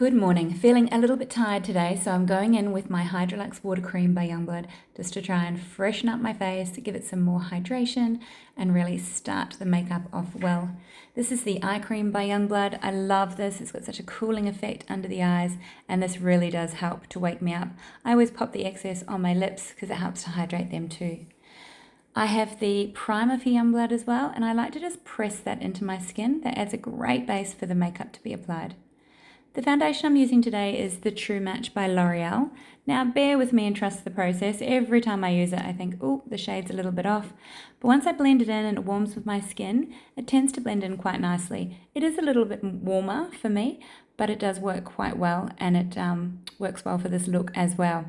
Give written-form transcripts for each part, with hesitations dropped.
Good morning. Feeling a little bit tired today, so I'm going in with my Hydra-Luxe water cream by Youngblood just to try and freshen up my face, to give it some more hydration and really start the makeup off well. This is the eye cream by Youngblood. I love this. It's got such a cooling effect under the eyes, and this really does help to wake me up. I always pop the excess on my lips because it helps to hydrate them too. I have the primer for Youngblood as well, and I like to just press that into my skin. That adds a great base for the makeup to be applied. The foundation I'm using today is the True Match by L'Oreal. Now bear with me and trust the process. Every time I use it I think, oh, the shade's a little bit off. But once I blend it in and it warms with my skin, it tends to blend in quite nicely. It is a little bit warmer for me, but it does work quite well, and it works well for this look as well.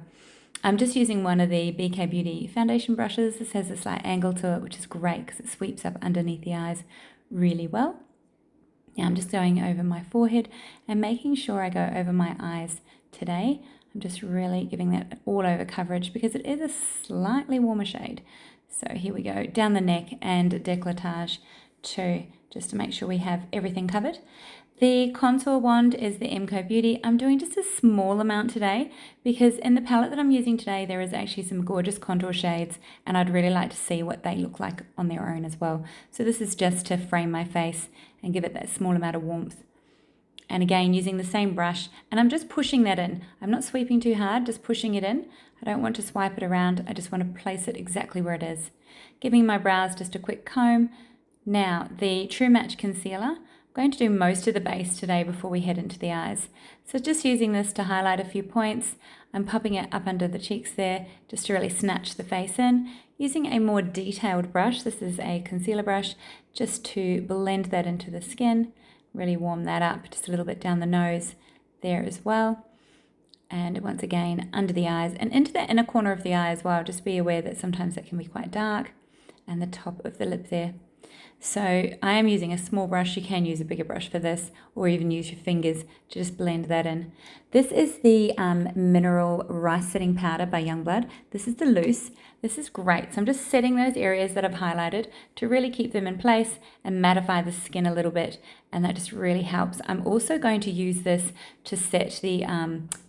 I'm just using one of the BK Beauty foundation brushes. This has a slight angle to it, which is great because it sweeps up underneath the eyes really well. Now I'm just going over my forehead and making sure I go over my eyes today. I'm just really giving that all over coverage because it is a slightly warmer shade. So here we go, down the neck and décolletage too, just to make sure we have everything covered. The contour wand is the MCO Beauty. I'm doing just a small amount today because in the palette that I'm using today there is actually some gorgeous contour shades, and I'd really like to see what they look like on their own as well. So this is just to frame my face and give it that small amount of warmth. And again, using the same brush, and I'm just pushing that in. I'm not sweeping too hard, just pushing it in. I don't want to swipe it around. I just want to place it exactly where it is. Giving my brows just a quick comb. Now, the True Match Concealer. I'm going to do most of the base today before we head into the eyes. So just using this to highlight a few points. I'm popping it up under the cheeks there just to really snatch the face in. Using a more detailed brush, this is a concealer brush, just to blend that into the skin. Really warm that up just a little bit down the nose there as well. And once again, under the eyes and into the inner corner of the eye as well. Just be aware that sometimes that can be quite dark. And the top of the lip there. So I am using a small brush. You can use a bigger brush for this, or even use your fingers to just blend that in. This is the Mineral Rice Setting Powder by Youngblood. This is the loose. This is great. So I'm just setting those areas that I've highlighted to really keep them in place and mattify the skin a little bit, and that just really helps. I'm also going to use this to set the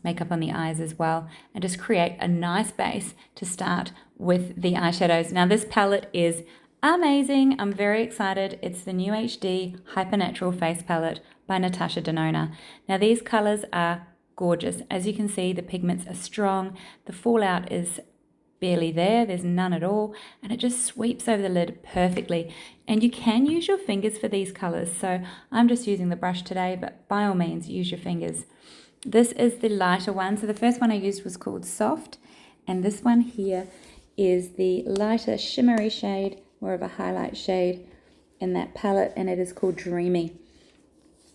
makeup on the eyes as well, and just create a nice base to start with the eyeshadows. Now this palette is amazing. I'm very excited. It's the new HD Hyper Natural Face Palette by Natasha Denona. Now these colors are gorgeous. As you can see, the pigments are strong. The fallout is barely there. There's none at all. And it just sweeps over the lid perfectly. And you can use your fingers for these colors. So I'm just using the brush today, but by all means, use your fingers. This is the lighter one. So the first one I used was called Soft. And this one here is the lighter shimmery shade, more of a highlight shade in that palette, and it is called Dreamy.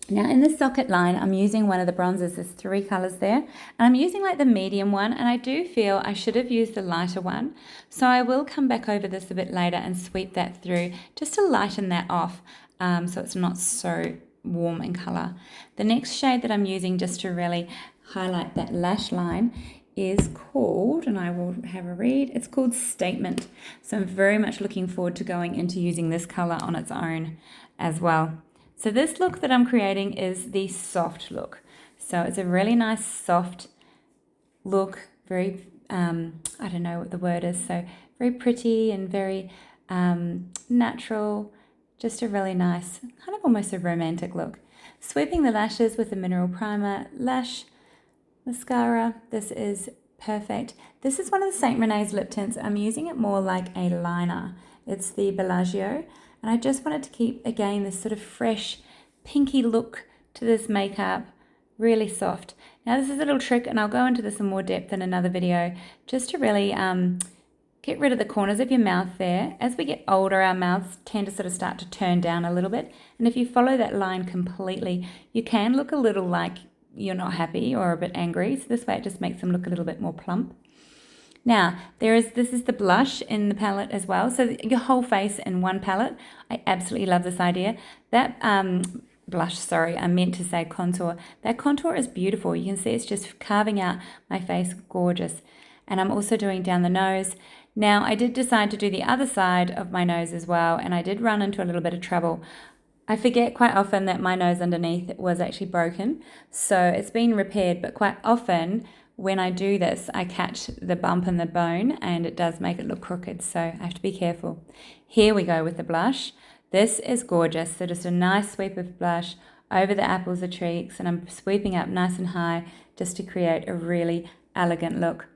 Now in the socket line, I'm using one of the bronzers. There's 3 colors there, and I'm using like the medium one, and I do feel I should have used the lighter one. So I will come back over this a bit later and sweep that through just to lighten that off so it's not so warm in color. The next shade that I'm using just to really highlight that lash line is called, and I will have a read, it's called Statement. So I'm very much looking forward to going into using this color on its own as well. So this look that I'm creating is the soft look. So it's a really nice soft look, very, I don't know what the word is, so very pretty and very natural, just a really nice, kind of almost a romantic look. Sweeping the lashes with the Mineral Primer Lash Mascara. This is perfect. This is one of the St. Renée's lip tints. I'm using it more like a liner. It's the Bellagio, and I just wanted to keep, again, this sort of fresh, pinky look to this makeup, really soft. Now this is a little trick, and I'll go into this in more depth in another video, just to really get rid of the corners of your mouth there. As we get older, our mouths tend to sort of start to turn down a little bit, and if you follow that line completely, you can look a little like you're not happy or a bit angry. So this way it just makes them look a little bit more plump. Now, this is the blush in the palette as well. So your whole face in one palette. I absolutely love this idea. That blush, sorry, I meant to say contour. That contour is beautiful. You can see it's just carving out my face, gorgeous. And I'm also doing down the nose. Now, I did decide to do the other side of my nose as well, and I did run into a little bit of trouble. I forget quite often that my nose underneath was actually broken, so it's been repaired, but quite often when I do this, I catch the bump in the bone and it does make it look crooked, so I have to be careful. Here we go with the blush. This is gorgeous, so just a nice sweep of blush over the apples or cheeks, and I'm sweeping up nice and high just to create a really elegant look.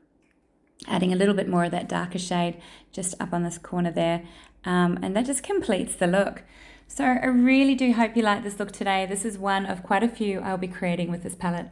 Adding a little bit more of that darker shade just up on this corner there, and that just completes the look. So I really do hope you like this look today. This is one of quite a few I'll be creating with this palette.